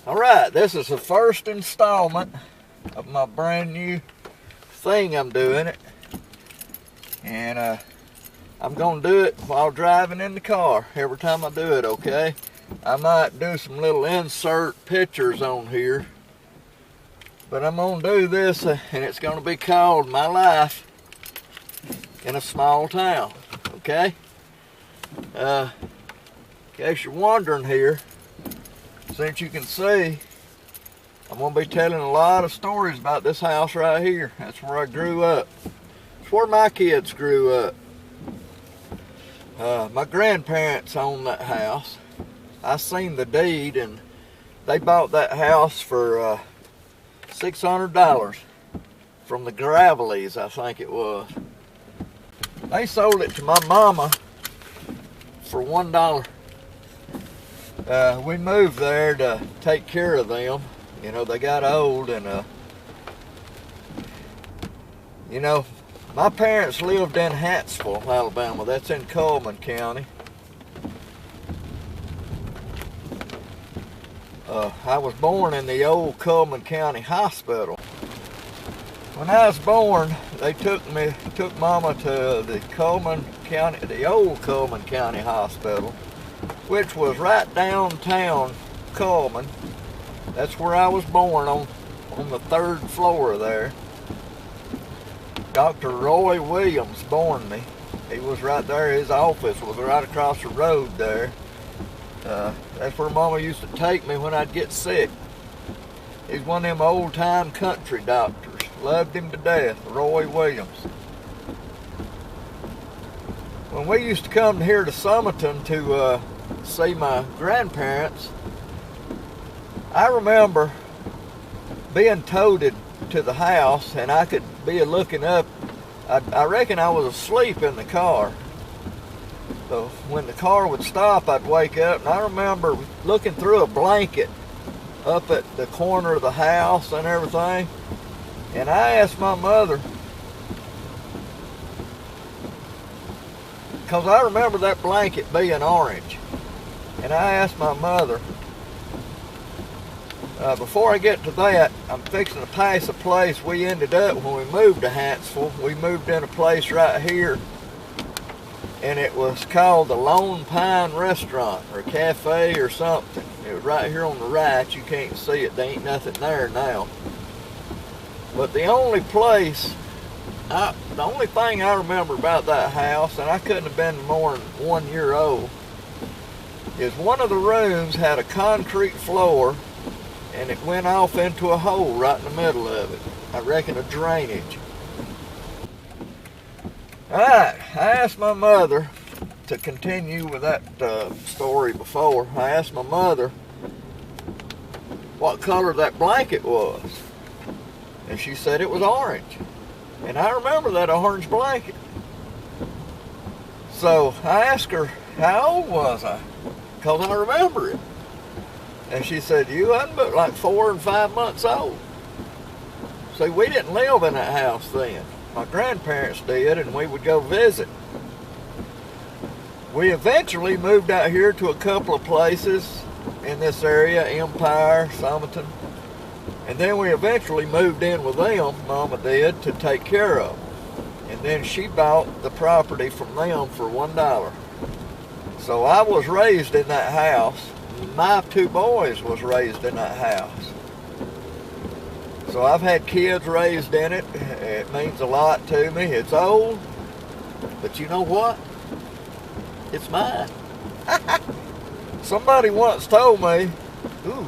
Alright, this is the first installment of my brand new thing I'm doing it. And I'm going to do it while driving in the car every time I do it, okay? I might do some little insert pictures on here. But I'm going to do this and it's going to be called My Life in a Small Town, okay? In case you're wondering here, since you can see, I'm going to be telling a lot of stories about this house right here. That's where I grew up. It's where my kids grew up. My grandparents owned that house. I seen the deed, and they bought that house for $600 from the Graveleys, I think it was. They sold it to my mama for $1. We moved there to take care of them. You know, they got old, and you know, my parents lived in Huntsville, Alabama. That's in Coleman County. I was born in the old Coleman County Hospital. When I was born, they took mama to the old Coleman County Hospital, which was right downtown Coleman. That's where I was born, on the 3rd floor there. Dr. Roy Williams born me. He was right there. His office was right across the road there. That's where Mama used to take me when I'd get sick. He's one of them old-time country doctors. Loved him to death, Roy Williams. When we used to come here to Summerton to see my grandparents, I remember being toted to the house, and I could be looking up. I reckon I was asleep in the car. So when the car would stop, I'd wake up, and I remember looking through a blanket up at the corner of the house and everything. And I asked my mother, because I remember that blanket being orange. And I asked my mother, before I get to that, I'm fixing to pass a place we ended up when we moved to Huntsville. We moved in a place right here, and it was called the Lone Pine Restaurant or Cafe or something. It was right here on the right. You can't see it. There ain't nothing there now. But the only thing I remember about that house, and I couldn't have been more than 1 year old, is one of the rooms had a concrete floor, and it went off into a hole right in the middle of it. I reckon a drainage. Alright, I asked my mother, to continue with that story before, I asked my mother what color that blanket was. And she said it was orange. And I remember that orange blanket. So I asked her, how old was I? Because I remember it. And she said, you wasn't but like 4 and 5 months old. See, we didn't live in that house then. My grandparents did, and we would go visit. We eventually moved out here to a couple of places in this area, Empire, Summerton. And then we eventually moved in with them, Mama did, to take care of them. And then she bought the property from them for $1. So I was raised in that house. My 2 boys was raised in that house. So I've had kids raised in it. It means a lot to me. It's old, but you know what? It's mine. Somebody once told me, ooh,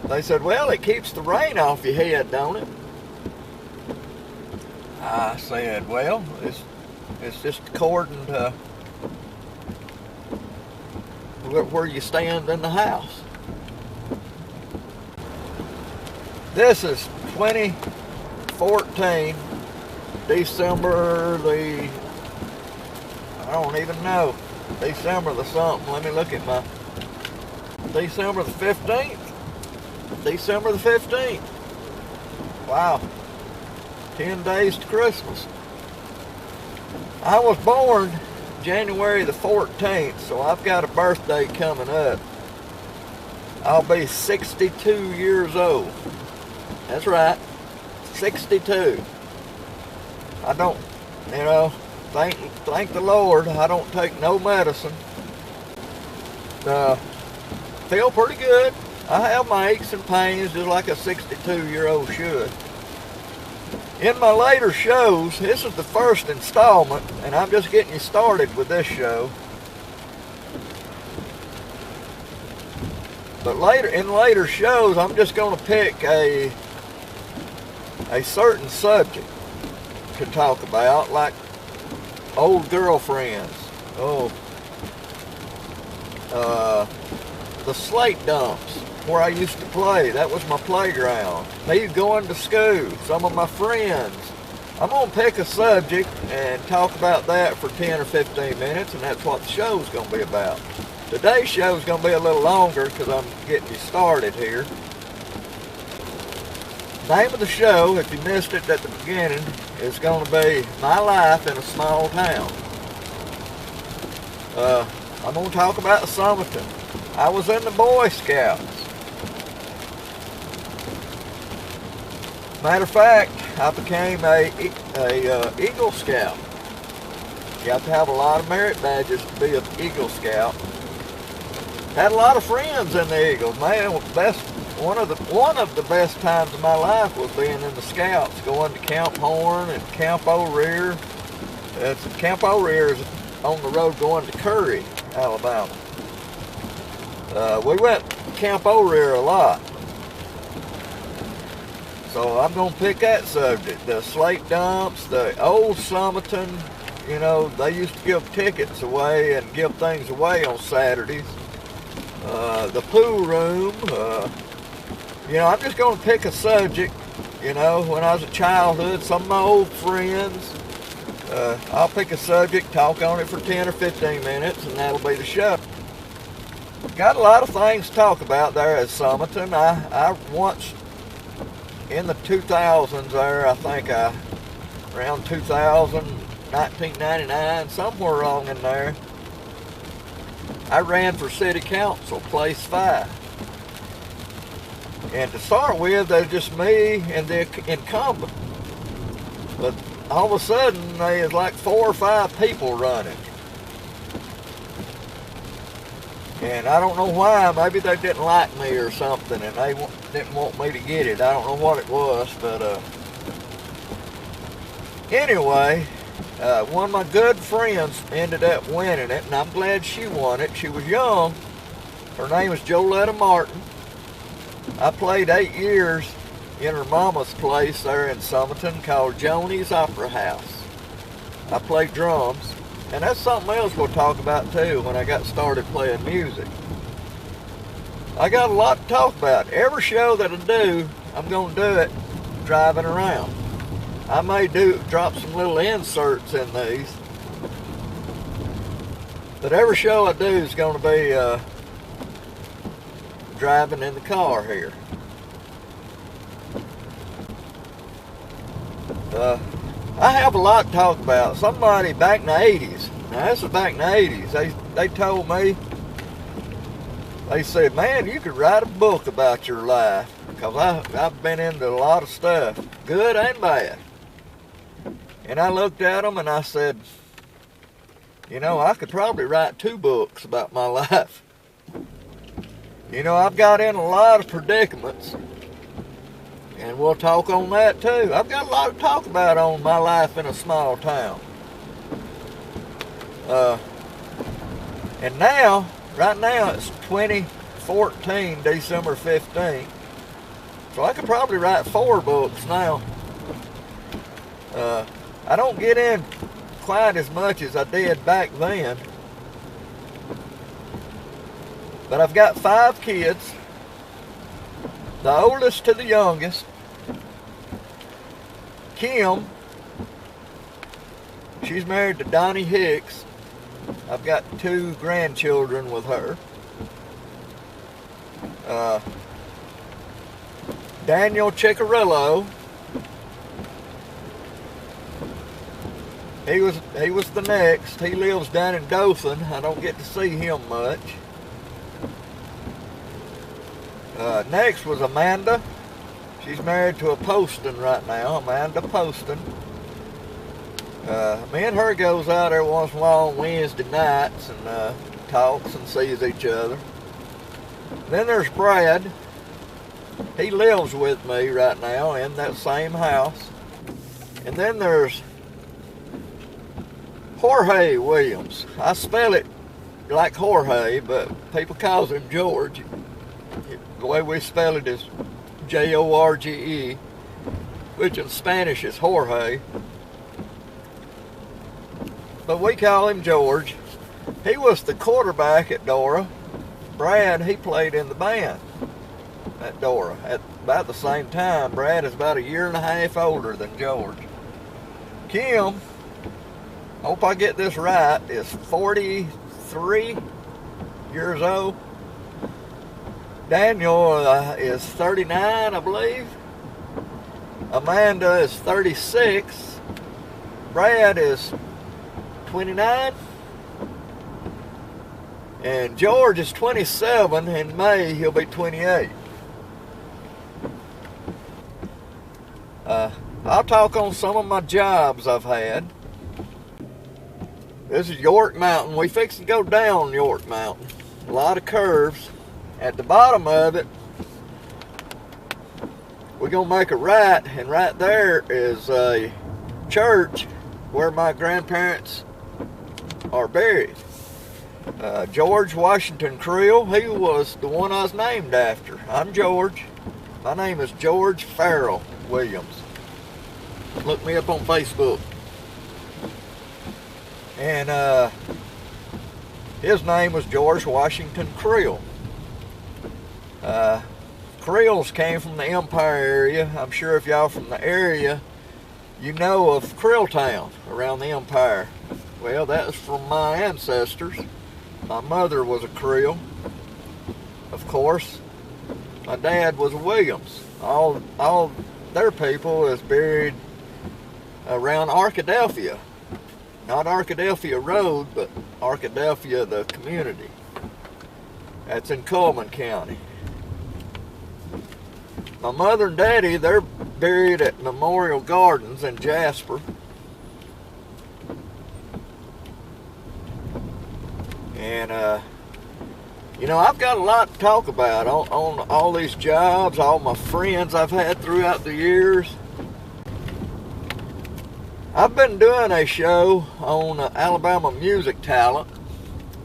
they said, well, it keeps the rain off your head, don't it? I said, well, it's just according to where you stand in the house. This is 2014, December the, I don't even know, December the something. Let me look at my, December the 15th. December the 15th. Wow. 10 days to Christmas. I was born January the 14th, so I've got a birthday coming up. I'll be 62 years old. That's right, 62. I don't, you know, thank the Lord, I don't take no medicine. Feel pretty good. I have my aches and pains just like a 62-year-old should. In my later shows, this is the first installment, and I'm just getting you started with this show. But in later shows, I'm just going to pick a certain subject to talk about, like old girlfriends. The slate dumps where I used to play. That was my playground. Me going to school, some of my friends. I'm going to pick a subject and talk about that for 10 or 15 minutes, and that's what the show's going to be about. Today's show is going to be a little longer because I'm getting you started here. Name of the show, if you missed it at the beginning, is going to be My Life in a Small Town. I'm going to talk about Summerton. I was in the Boy Scouts. Matter of fact, I became a Eagle Scout. You have to have a lot of merit badges to be an Eagle Scout. Had a lot of friends in the Eagles. Man, one of the best times of my life was being in the Scouts, going to Camp Horn and Camp O'Rear. Camp O'Rear is on the road going to Curry, Alabama. We went to Camp O'Rear a lot. So I'm going to pick that subject. The slate dumps, the old Summerton, you know, they used to give tickets away and give things away on Saturdays. The pool room, you know, I'm just going to pick a subject, you know, when I was a childhood, some of my old friends. I'll pick a subject, talk on it for 10 or 15 minutes, and that'll be the show. Got a lot of things to talk about there at Summerton. I once, in the 2000s there, I think around 2000, 1999, somewhere along in there, I ran for city council, place 5. And to start with, there's just me and the incumbent. But all of a sudden, there's like 4 or 5 people running. And I don't know why. Maybe they didn't like me or something, and they didn't want me to get it. I don't know what it was, but anyway, one of my good friends ended up winning it, and I'm glad she won it. She was young. Her name was Joletta Martin. I played 8 years in her mama's place there in Summerton called Joni's Opera House. I played drums. And that's something else we'll talk about too when I got started playing music. I got a lot to talk about. Every show that I do, I'm going to do it driving around. I may drop some little inserts in these. But every show I do is going to be driving in the car here. I have a lot to talk about. Somebody back in the 80s, now this was back in the 80s, they told me, they said, man, you could write a book about your life, because I've been into a lot of stuff, good and bad. And I looked at them and I said, you know, I could probably write 2 books about my life. You know, I've got in a lot of predicaments. And we'll talk on that too. I've got a lot to talk about on my life in a small town. And now, right now, it's 2014, December 15th. So I could probably write 4 books now. I don't get in quite as much as I did back then. But I've got 5 kids. The oldest to the youngest. Kim, she's married to Donnie Hicks. I've got 2 grandchildren with her. Daniel Ciccarillo, he was the next. He lives down in Dothan. I don't get to see him much. Next was Amanda. She's married to a Poston right now, Amanda Poston. Me and her goes out every once in a while on Wednesday nights and talks and sees each other. Then there's Brad. He lives with me right now in that same house. And then there's Jorge Williams. I spell it like Jorge, but people calls him George. The way we spell it is Jorge, which in Spanish is Jorge. But we call him George. He was the quarterback at Dora. Brad, he played in the band at Dora at about the same time. Brad is about 1.5 years older than George. Kim, hope I get this right, is 43 years old. Daniel is 39, I believe. Amanda is 36. Brad is 29. And George is 27. In May, he'll be 28. I'll talk on some of my jobs I've had. This is York Mountain. We fix to go down York Mountain. A lot of curves. At the bottom of it, we're going to make a right, and right there is a church where my grandparents are buried. George Washington Creel, he was the one I was named after. I'm George. My name is George Farrell Williams. Look me up on Facebook. And his name was George Washington Creel. Creels came from the Empire area. I'm sure if y'all from the area, you know of Creeltown around the Empire. Well, that was from my ancestors. My mother was a Creel, of course. My dad was a Williams. All their people is buried around Arkadelphia. Not Arkadelphia Road, but Arkadelphia, the community. That's in Cullman County. My mother and daddy, they're buried at Memorial Gardens in Jasper. And, you know, I've got a lot to talk about on all these jobs, all my friends I've had throughout the years. I've been doing a show on Alabama music talent.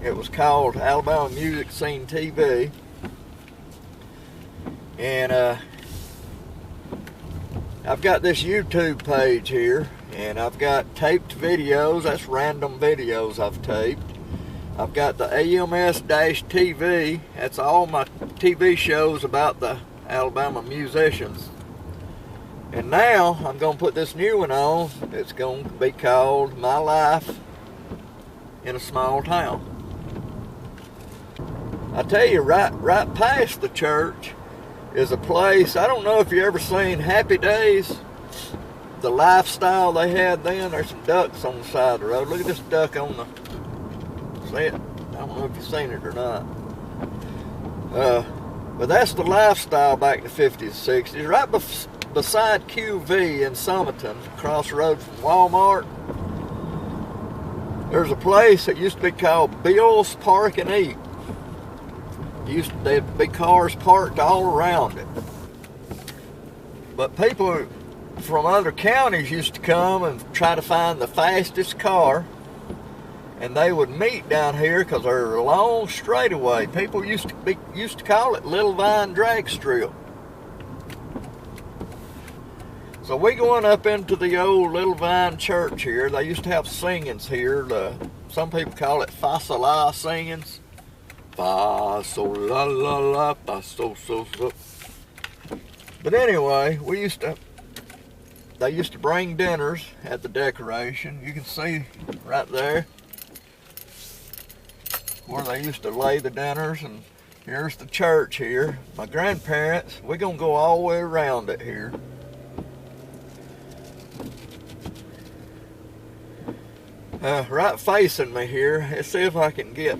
It was called Alabama Music Scene TV. And I've got this YouTube page here, and I've got taped videos. That's random videos I've taped. I've got the AMS-TV. That's all my TV shows about the Alabama musicians. And now I'm going to put this new one on. It's going to be called My Life in a Small Town. I tell you, right past the church is a place. I don't know if you ever seen Happy Days, the lifestyle they had then. There's some ducks on the side of the road. Look at this duck on the set. I don't know if you've seen it or not. But that's the lifestyle back in the 50s and 60s. Right beside QV in Summerton, across the road from Walmart, there's a place that used to be called Bill's Park and Eat. There'd be cars parked all around it. But people from other counties used to come and try to find the fastest car, and they would meet down here because they're a long straightaway. People used to call it Little Vine Drag Strip. So we going up into the old Little Vine Church here. They used to have singings here. Some people call it fa sol la singings. Fa sol la la la, fa sol so so. But anyway, they used to bring dinners at the decoration. You can see right there where they used to lay the dinners, and here's the church here. My grandparents, we're gonna go all the way around it here. Right facing me here, let's see if I can get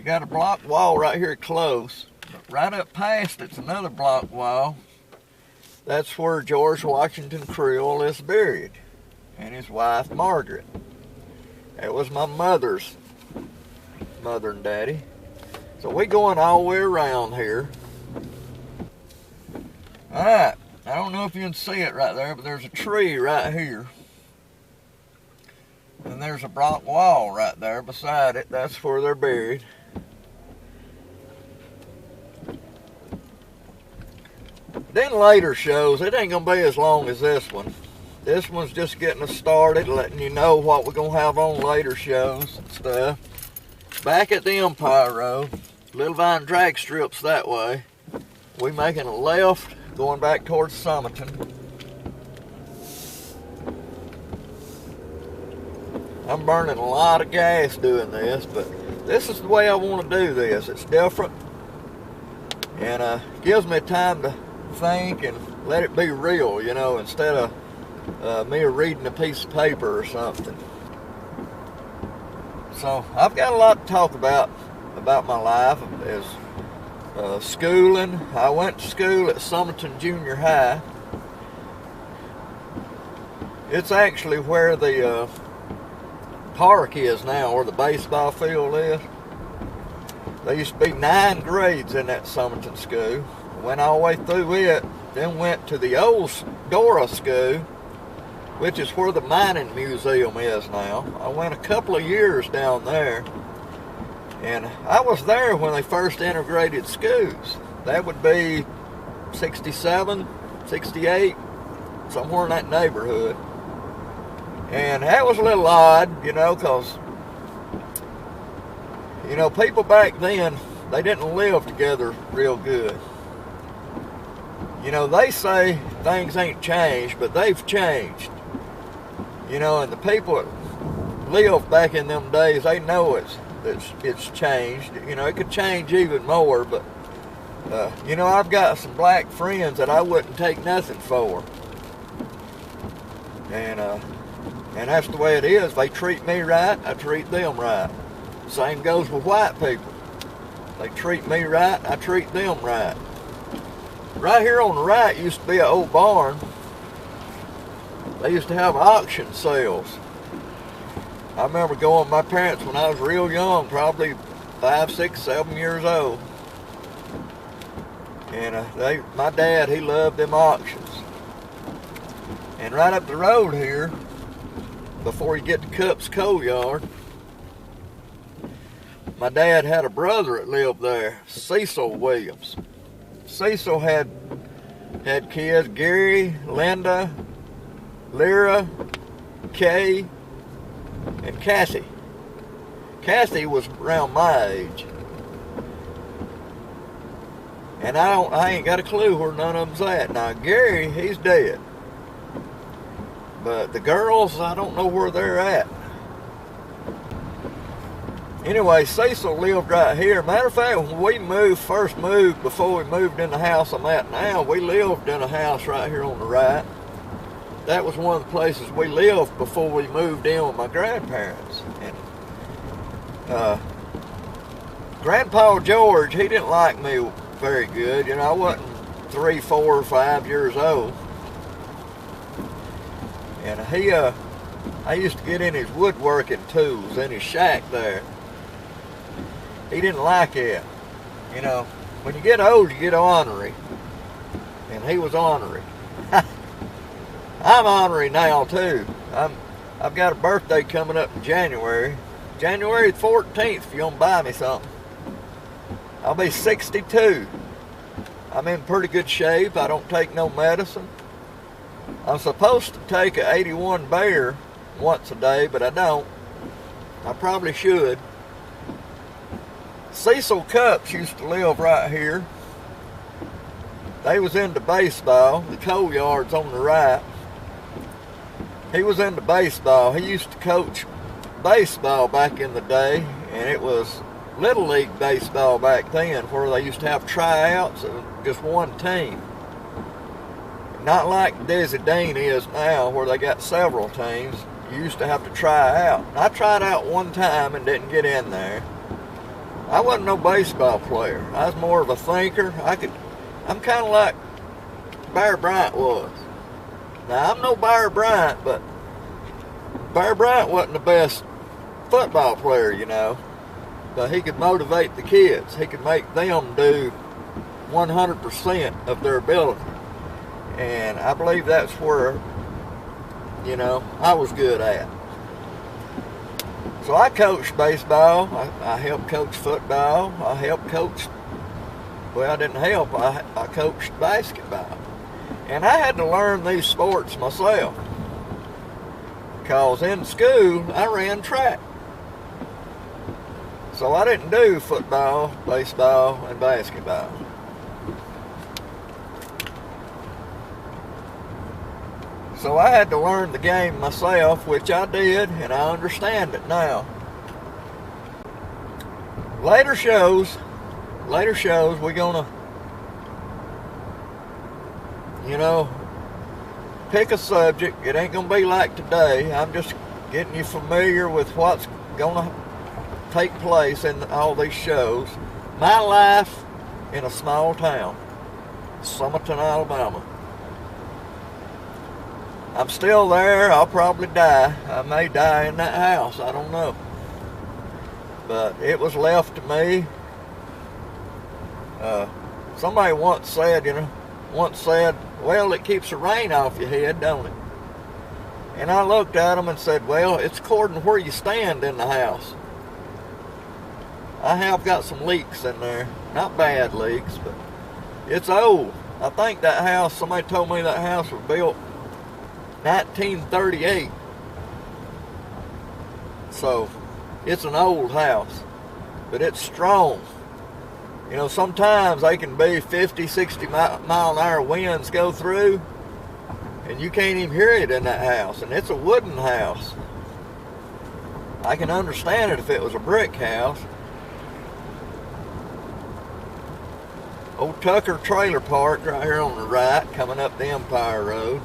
You got a block wall right here close. But right up past it's another block wall. That's where George Washington Creel is buried, and his wife Margaret. That was my mother's mother and daddy. So we going all the way around here. Alright, I don't know if you can see it right there, but there's a tree right here. And there's a block wall right there beside it. That's where they're buried. Then later shows, it ain't going to be as long as this one. This one's just getting us started, letting you know what we're going to have on later shows and stuff. Back at the Empire Road, Little Vine drag strips that way. We making a left, going back towards Summerton. I'm burning a lot of gas doing this, but this is the way I want to do this. It's different, and gives me time to think and let it be real, you know, instead of me reading a piece of paper or something. So I've got a lot to talk about my life. As schooling, I went to school at Summerton Junior High. It's actually where the park is now, where the baseball field is. There used to be 9 grades in that Summerton school. Went all the way through it, then went to the old Dora School, which is where the mining museum is now. I went a couple of years down there, and I was there when they first integrated schools. That would be 67, 68, somewhere in that neighborhood. And that was a little odd, you know, because, you know, people back then, they didn't live together real good. You know, they say things ain't changed, but they've changed. You know, and the people that lived back in them days, they know it's changed. You know, it could change even more, but, you know, I've got some black friends that I wouldn't take nothing for. And that's the way it is. They treat me right, I treat them right. Same goes with white people. They treat me right, I treat them right. Right here on the right used to be an old barn. They used to have auction sales. I remember going with my parents when I was real young, probably 5, 6, 7 years old. And my dad, he loved them auctions. And right up the road here, before you get to Cup's Coal Yard, my dad had a brother that lived there, Cecil Williams. Cecil had kids, Gary, Linda, Lyra, Kay, and Cassie. Cassie was around my age. And I ain't got a clue where none of them's at. Now Gary, he's dead. But the girls, I don't know where they're at. Anyway, Cecil lived right here. Matter of fact, when we first moved, before we moved in the house I'm at now, we lived in a house right here on the right. That was one of the places we lived before we moved in with my grandparents. And Grandpa George, he didn't like me very good. You know, I wasn't 3, 4, or 5 years old. And I used to get in his woodworking tools in his shack there. He didn't like it. You know, when you get old, you get ornery. And he was ornery. I'm ornery now, too. I've got a birthday coming up in January. January the 14th, if you're going to buy me something. I'll be 62. I'm in pretty good shape. I don't take no medicine. I'm supposed to take an 81 bear once a day, but I don't. I probably should. Cecil Cups used to live right here. They was into baseball. The coal yard's on the right. He was into baseball. He used to coach baseball back in the day, and it was Little League baseball back then, where they used to have tryouts of just one team. Not like Desi Dean is now, where they got several teams. You used to have to try out. I tried out one time and didn't get in there. I wasn't no baseball player. I was more of a thinker. I'm kind of like Bear Bryant was. Now, I'm no Bear Bryant, but Bear Bryant wasn't the best football player, you know. But he could motivate the kids. He could make them do 100% of their ability. And I believe that's where, you know, I was good at. So I coached baseball. I helped coach football. I helped coach, well, I didn't help. I coached basketball. And I had to learn these sports myself. Because in school, I ran track. So I didn't do football, baseball, and basketball. So I had to learn the game myself, which I did, and I understand it now. Later shows, we're gonna, you know, pick a subject. It ain't gonna be like today. I'm just getting you familiar with what's gonna take place in all these shows. My life in a small town, Summerton, Alabama. I'm still there. I'll probably die. I may die in that house. I don't know. But it was left to me. Somebody once said, well, it keeps the rain off your head, don't it? And I looked at them and said, well, it's according to where you stand in the house. I have got some leaks in there. Not bad leaks, but it's old. I think that house, somebody told me that house was built 1938. So it's an old house, but it's strong. You know, sometimes they can be 50, 60 mile an hour winds go through, and you can't even hear it in that house. And it's a wooden house. I can understand it if it was a brick house. Old Tucker Trailer Park right here on the right, coming up the Empire Road.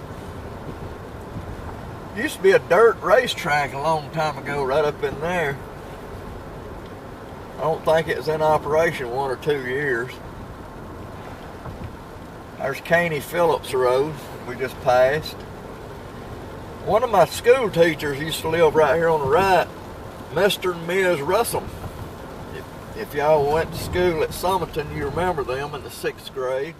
Used to be a dirt racetrack a long time ago right up in there. I don't think it was in operation 1 or 2 years. There's Caney Phillips Road we just passed. One of my school teachers used to live right here on the right, Mr. and Ms. Russell. If y'all went to school at Summerton, you remember them in the 6th grade.